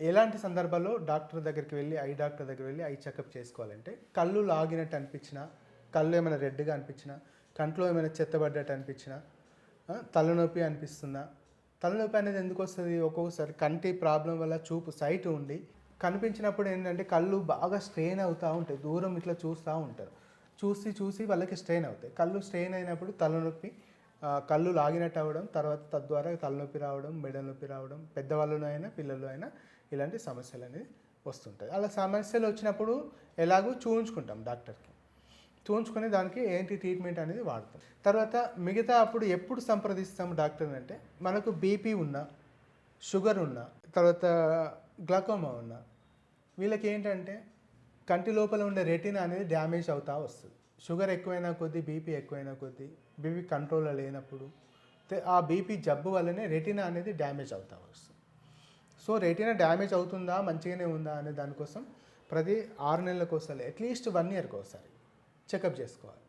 ఎలాంటి సందర్భాల్లో డాక్టర్ దగ్గరికి వెళ్ళి ఐ డాక్టర్ దగ్గరికి వెళ్ళి ఐ చెకప్ చేసుకోవాలంటే కళ్ళు లాగినట్టు అనిపించినా, కళ్ళు ఏమైనా రెడ్గా అనిపించినా, కంట్లో ఏమైనా చెత్తబడ్డట్టు అనిపించినా, తలనొప్పి అనిపిస్తుందా? తలనొప్పి అనేది ఎందుకు వస్తుంది? ఒక్కొక్కసారి కంటి ప్రాబ్లం వల్ల చూపు సైట్ ఉండి కనిపించినప్పుడు ఏంటంటే కళ్ళు బాగా స్ట్రెయిన్ అవుతూ ఉంటాయి. దూరం ఇట్లా చూస్తూ ఉంటారు. చూసి చూసి వాళ్ళకి స్ట్రెయిన్ అవుతాయి. కళ్ళు స్ట్రెయిన్ అయినప్పుడు తలనొప్పి, కళ్ళు లాగినట్టు అవ్వడం, తర్వాత తద్వారా తలనొప్పి రావడం, మెడ నొప్పి రావడం, పెద్దవాళ్ళలో అయినా పిల్లల్లో అయినా ఇలాంటి సమస్యలు అనేది వస్తుంటాయి. అలా సమస్యలు వచ్చినప్పుడు ఎలాగో చూయించుకుంటాం డాక్టర్కి. చూయించుకొని దానికి ఏంటి ట్రీట్మెంట్ అనేది వాడతాం. తర్వాత మిగతా అప్పుడు ఎప్పుడు సంప్రదిస్తాం డాక్టర్ని అంటే మనకు బీపీ ఉన్నా, షుగర్ ఉన్నా, తర్వాత గ్లకోమా ఉన్నా, వీళ్ళకి ఏంటంటే కంటి లోపల ఉండే రెటీనా అనేది డ్యామేజ్ అవుతూ వస్తుంది. షుగర్ ఎక్కువైనా కొద్దీ, బీపీ ఎక్కువైనా కొద్దీ, బీపీ కంట్రోల్లో లేనప్పుడు ఆ బీపీ జబ్బు వల్లనే రెటీనా అనేది డ్యామేజ్ అవుతూ వస్తుంది. సో రెటీనా డ్యామేజ్ అవుతుందా, మంచిగానే ఉందా అనే దానికోసం ప్రతి 6 నెలలకు ఒకసారి, అట్లీస్ట్ 1 ఇయర్కి ఒకసారి చెకప్ చేసుకోవాలి.